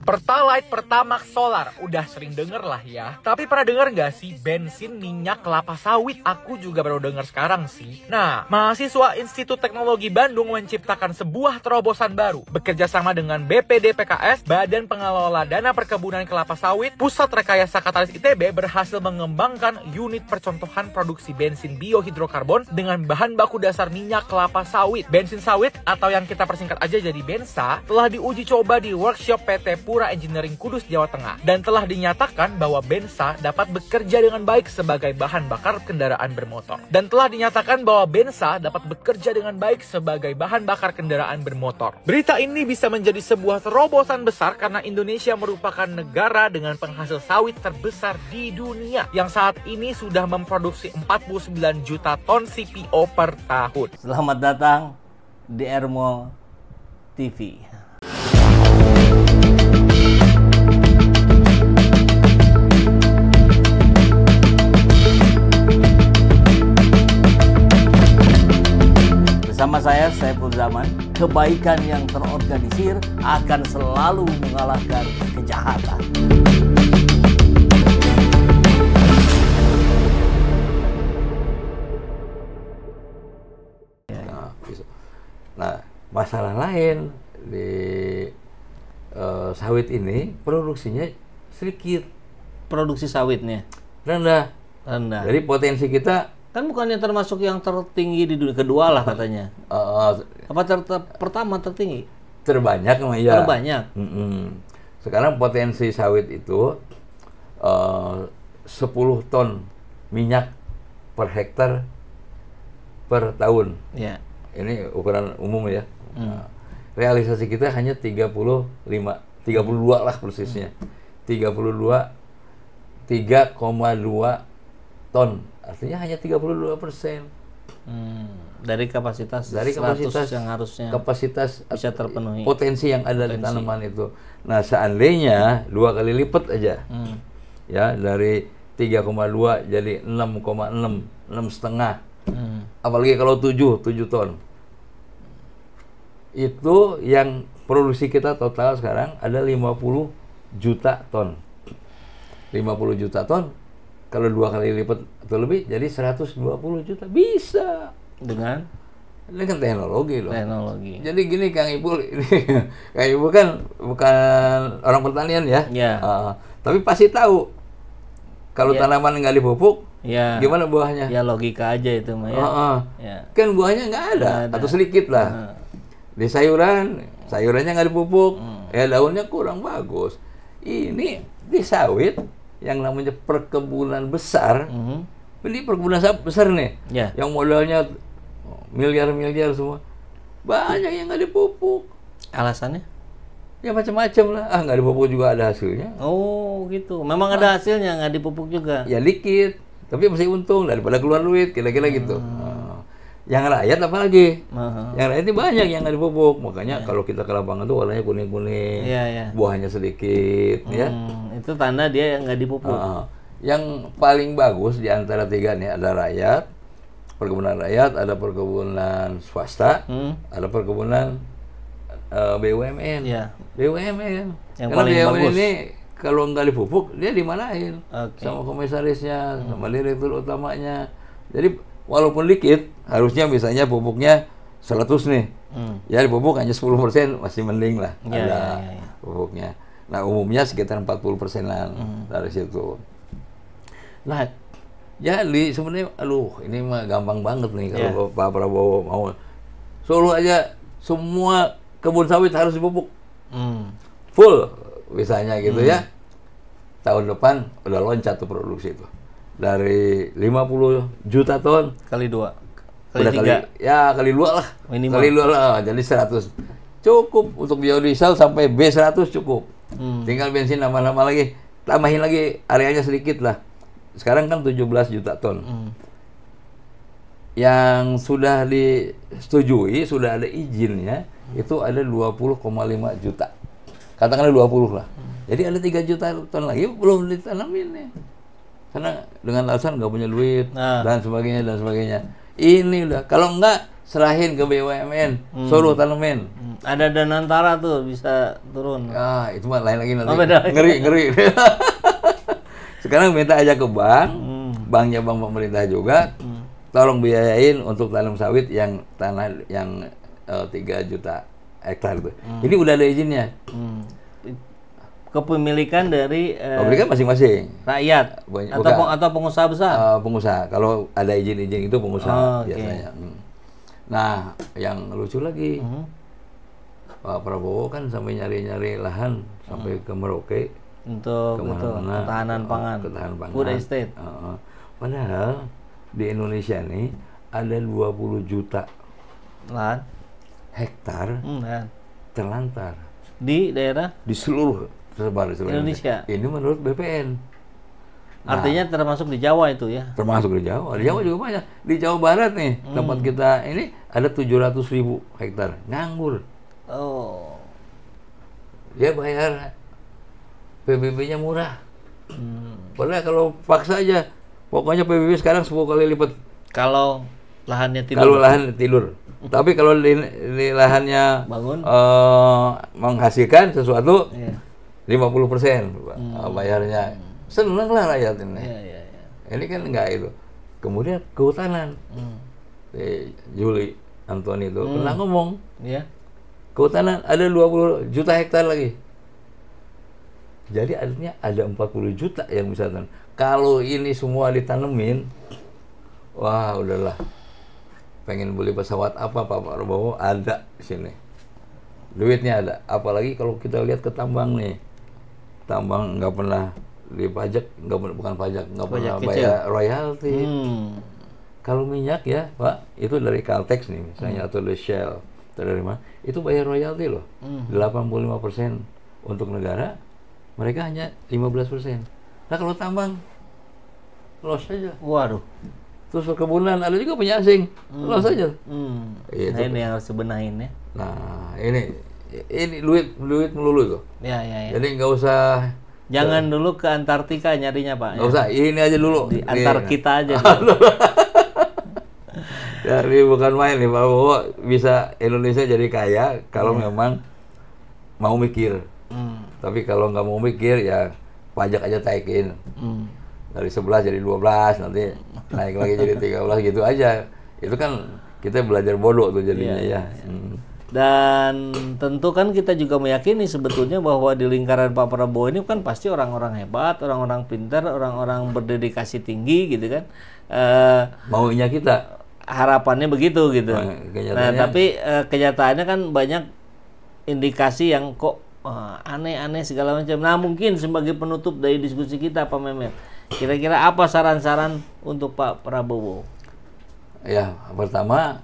Pertalite, Pertamax, Solar, udah sering denger lah ya. Tapi pernah denger nggak sih bensin minyak kelapa sawit? Aku juga baru denger sekarang sih. Nah, mahasiswa Institut Teknologi Bandung menciptakan sebuah terobosan baru. Bekerja sama dengan BPD PKS, Badan Pengelola Dana Perkebunan Kelapa Sawit, Pusat Rekayasa Katalis ITB berhasil mengembangkan unit percontohan produksi bensin biohidrokarbon dengan bahan baku dasar minyak kelapa sawit. Bensin sawit atau yang kita persingkat aja jadi Bensa telah diuji coba di workshop PT Pura Engineering Kudus, Jawa Tengah, dan telah dinyatakan bahwa Bensa dapat bekerja dengan baik sebagai bahan bakar kendaraan bermotor. Dan telah dinyatakan bahwa Bensa dapat bekerja dengan baik sebagai bahan bakar kendaraan bermotor. Berita ini bisa menjadi sebuah terobosan besar karena Indonesia merupakan negara dengan penghasil sawit terbesar di dunia yang saat ini sudah memproduksi 49 juta ton CPO per tahun. Selamat datang di Ermo TV. Bersama saya, Saiful Zaman, kebaikan yang terorganisir akan selalu mengalahkan kejahatan. Nah, masalah lain di sawit ini produksinya sedikit. Produksi sawitnya Rendah. rendah. Jadi potensi kita Kan bukannya termasuk yang tertinggi di dunia, kedua lah katanya. Apa pertama tertinggi? terbanyak memang ya. Terbanyak. Sekarang potensi sawit itu 10 ton minyak per hektar per tahun. Ya. Ini ukuran umum ya. Realisasi kita hanya 32 lah persisnya. 3,2 ton. Artinya hanya 32%. Dari kapasitas 100 yang harusnya kapasitas bisa terpenuhi. Potensi yang ada di tanaman itu. Nah, seandainya 2 kali lipat aja. Ya, dari 3,2 jadi 6,6, 6,5. Apalagi kalau 7 ton. Itu yang produksi kita total sekarang ada 50 juta ton. 50 juta ton kalau 2 kali lipat atau lebih jadi 120 juta. Bisa dengan teknologi loh. Teknologi. Jadi gini Kang Ipul, ini Kang Ipul kan bukan orang pertanian ya. Tapi pasti tahu kalau tanaman nggak dipupuk, gimana buahnya? Ya logika aja itu mah ya. Kan buahnya nggak ada atau sedikit lah. Di sayurannya nggak dipupuk, ya daunnya kurang bagus. Ini di sawit yang namanya perkebunan besar, ini perkebunan besar nih, yang modalnya miliar-miliar semua, banyak yang nggak dipupuk. Alasannya? Ya macam-macam lah. Nggak dipupuk juga ada hasilnya. Oh gitu. Memang ada hasilnya, nggak dipupuk juga. Ya dikit, tapi masih untung daripada keluar duit, kira-kira gitu. Yang rakyat apalagi? Yang rakyat ini banyak yang nggak dipupuk. Makanya kalau kita ke lapangan tuh warnanya kuning-kuning, buahnya sedikit. Ya. Itu tanda dia yang nggak dipupuk. Yang paling bagus di antara tiga nih ada rakyat, perkebunan rakyat, ada perkebunan swasta, ada perkebunan BUMN. BUMN. Yang karena paling BUMN bagus ini kalau nggak dipupuk dia dimarahin sama komisarisnya, sama direktur utamanya. Jadi walaupun dikit, harusnya misalnya pupuknya 100 nih. Ya dipupuk hanya 10% masih mending lah ada pupuknya. Nah umumnya sekitar 40%-an dari situ. Nah jadi sebenarnya ini mah gampang banget nih kalau Pak Prabowo mau. Solo aja semua kebun sawit harus dipupuk. Full misalnya gitu ya. Tahun depan udah loncat tuh produksi itu. Dari 50 juta ton kali 2 kali 3 kali 2 lah minimal. Kali 2 lah jadi 100 cukup untuk biodiesel sampai B100 cukup. Tinggal bensin nama-nama lagi, tambahin lagi areanya sedikit lah. Sekarang kan 17 juta ton. Yang sudah disetujui, sudah ada izinnya itu ada 20,5 juta, katakanlah 20 lah. Jadi ada 3 juta ton lagi belum ditanamin nih. Karena dengan alasan nggak punya duit dan sebagainya. Ini udah, kalau nggak serahin ke BUMN, suruh tanemin. Ada Danantara tuh bisa turun. Ah, itu mah lain lagi nanti. Oh, beda. Ngeri. Sekarang minta aja ke bank, banknya bank pemerintah juga, tolong biayain untuk tanam sawit yang tanah yang 3 juta hektar itu. Ini udah ada izinnya. Kepemilikan dari Pemilikan masing-masing. rakyat atau pengusaha besar. Pengusaha. Kalau ada izin-izin itu pengusaha Oh, okay. biasanya. Nah, yang lucu lagi, Pak Prabowo kan sampai nyari-nyari lahan sampai ke Merauke. Untuk Kemana-mana, ketahanan pangan. ketahanan pangan. Food estate. Padahal di Indonesia nih ada 20 juta Lahan. hektar Lahan. terlantar Di daerah di seluruh seluruh Indonesia. Ini menurut BPN. Artinya termasuk di Jawa itu ya. Termasuk di Jawa. Di Jawa juga banyak. Di Jawa Barat nih tempat kita ini ada 700.000 hektar nganggur. Oh. Dia bayar PBB-nya murah. Padahal kalau paksa aja, pokoknya PBB sekarang 10 kali lipat. Kalau lahannya tidur. Kalau lahan tidur. Tapi kalau di lahannya Bangun. Menghasilkan sesuatu, Iya. 50% bayarnya. Seneng lah rakyat ini. Iya. Ini kan enggak itu. Kemudian kehutanan. Juli Antoni itu pernah ngomong, Iya. kehutanan ada 20 juta hektar lagi. Jadi artinya ada 40 juta yang bisa tanam. Kalau ini semua ditanemin, wah udahlah. Pengen beli pesawat apa Pak Prabowo ada di sini. Duitnya ada. Apalagi kalau kita lihat ke tambang nih. Tambang nggak pernah dipajak, bukan pajak, nggak pernah bayar royalti. Kalau minyak ya Pak, itu dari Caltex nih misalnya atau dari Shell atau dari mana, itu bayar royalti loh. 85% untuk negara, mereka hanya 15%. Nah kalau tambang, loss aja. Waduh. Terus perkebunan ada juga punya asing, loss aja. Nah, ini yang harus dibenahin ya. Nah ini duit melulu tuh. Ya. Jadi nggak usah. Jangan dulu ke Antartika nyarinya Pak. Nggak usah, ini aja dulu. Di antar kita aja. Jadi bukan main nih Pak Prabowo, bisa Indonesia jadi kaya kalau memang mau mikir. Tapi kalau nggak mau mikir ya pajak aja taikin. Dari 11 jadi 12, nanti naik lagi jadi 13 gitu aja. Itu kan kita belajar bodoh tuh jadinya ya. Dan tentu kan kita juga meyakini sebetulnya bahwa di lingkaran Pak Prabowo ini kan pasti orang-orang hebat, orang-orang pintar, orang-orang berdedikasi tinggi gitu kan. Maunya kita. Harapannya begitu gitu. Nah tapi kenyataannya kan banyak indikasi yang kok aneh-aneh segala macam. Nah mungkin sebagai penutup dari diskusi kita Pak Mehmet, kira-kira apa saran-saran untuk Pak Prabowo? Ya pertama,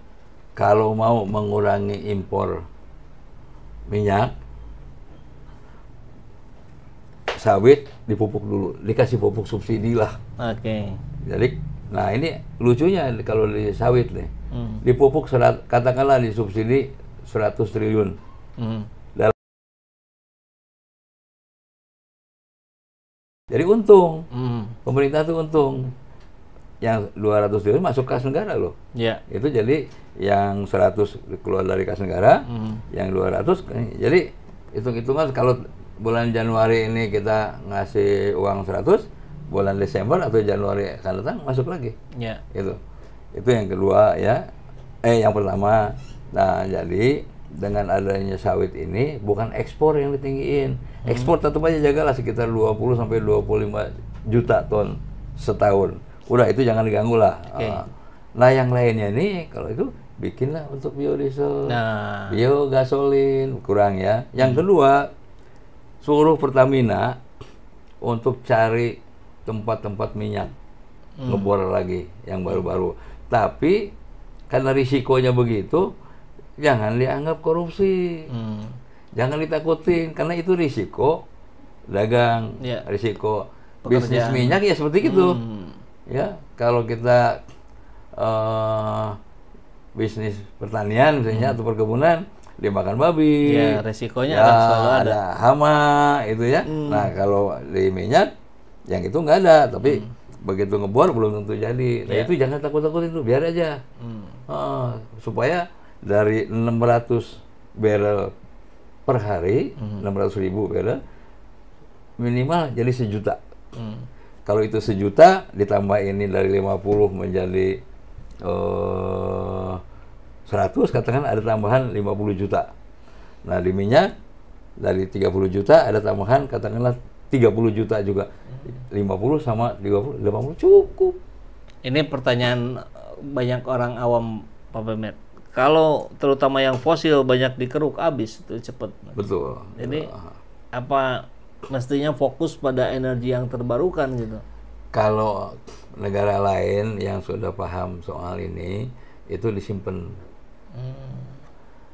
kalau mau mengurangi impor minyak, sawit dipupuk dulu, dikasih pupuk subsidi lah. Oke. Jadi, nah ini lucunya kalau di sawit nih, dipupuk katakanlah di subsidi 100 triliun. Jadi untung, pemerintah tuh untung. Yang 200 triliun masuk kas negara loh. Ya. Itu jadi yang 100 keluar dari kas negara, yang 200 jadi hitung-hitungan kalau bulan Januari ini kita ngasih uang 100, bulan Desember atau Januari akan datang masuk lagi. Ya. Itu yang kedua ya. Yang pertama. Nah, jadi dengan adanya sawit ini bukan ekspor yang ditinggiin. Ekspor tetap aja jagalah sekitar 20 sampai 25 juta ton setahun. Udah itu jangan diganggu lah. Nah yang lainnya nih kalau itu bikinlah untuk biodiesel, biogasolin kurang ya. Yang kedua suruh Pertamina untuk cari tempat-tempat minyak ngebor lagi yang baru-baru. Tapi karena risikonya begitu, jangan dianggap korupsi, jangan ditakutin karena itu risiko dagang, risiko bisnis minyak ya seperti itu. Ya, kalau kita bisnis pertanian misalnya atau perkebunan, dia makan babi. Ya, resikonya ya, selalu ada hama itu ya. Nah, kalau di minyak yang itu nggak ada, tapi begitu ngebor belum tentu jadi. Nah, itu jangan takut-takutin itu, biar aja. Supaya dari 600 barrel per hari, 600.000 barrel, minimal jadi 1 juta. Kalau itu 1 juta, ditambah ini dari 50 menjadi 100, katakan ada tambahan 50 juta. Nah, di minyak, dari 30 juta ada tambahan, katakanlah 30 juta juga. 50 sama 30, 80 cukup. Ini pertanyaan banyak orang awam, Pak Mehmet. Kalau terutama yang fosil banyak dikeruk, habis itu cepat. Betul. Jadi apa mestinya fokus pada energi yang terbarukan gitu? Kalau negara lain yang sudah paham soal ini, itu disimpan.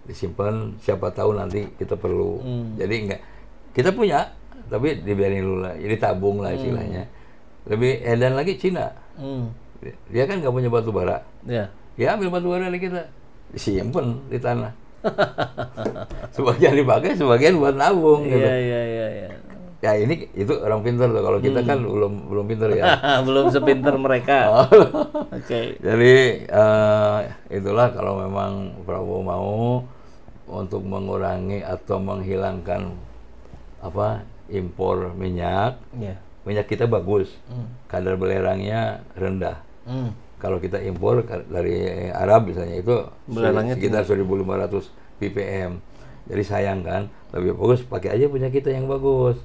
Disimpan, siapa tahu nanti kita perlu. Jadi enggak, kita punya, tapi dibiarin dulu lah, jadi tabung lah istilahnya. Lebih edan lagi Cina. Dia kan nggak punya batu bara. Ya. Dia ambil batu bara dari kita, disimpan di tanah. Sebagian dipakai, sebagian buat nabung. Gitu. Iya. Ya ini itu orang pintar tuh. Kalau kita kan belum pintar ya. Belum sepintar mereka. Oke. Jadi itulah kalau memang Prabowo mau untuk mengurangi atau menghilangkan impor minyak. Yeah. Minyak kita bagus, kadar belerangnya rendah. Kalau kita impor dari Arab misalnya itu sekitar 1.500 ppm. Jadi sayang kan, lebih bagus pakai aja punya kita yang bagus.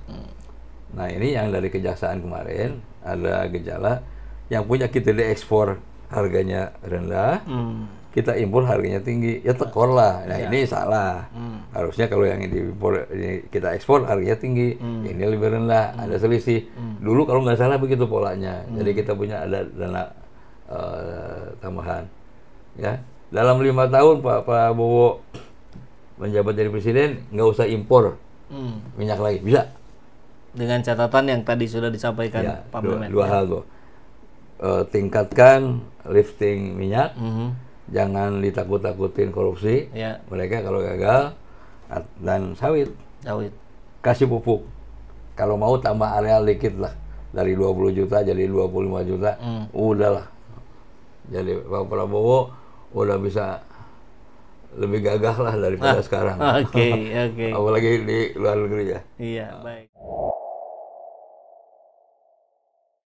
Nah ini yang dari Kejaksaan kemarin ada gejala yang punya kita diekspor harganya rendah, kita impor harganya tinggi, ya tekor lah. Nah ini salah. Harusnya kalau yang diimpor ini kita ekspor harganya tinggi, ini lebih rendah, ada selisih. Dulu kalau nggak salah begitu polanya. Jadi kita punya ada dana tambahan. Ya, dalam 5 tahun Pak Prabowo menjabat jadi presiden nggak usah impor minyak lagi, bisa. Dengan catatan yang tadi sudah disampaikan Ya, Pak Mehmet. dua hal tuh. Tingkatkan lifting minyak. Jangan ditakut-takutin korupsi. Ya. Mereka kalau gagal, dan sawit. Kasih pupuk. Kalau mau tambah areal dikit lah. Dari 20 juta jadi 25 juta. Udahlah. Jadi Pak Prabowo udah bisa lebih gagah lah daripada sekarang. Oke. Apalagi di luar negeri ya. Iya, baik.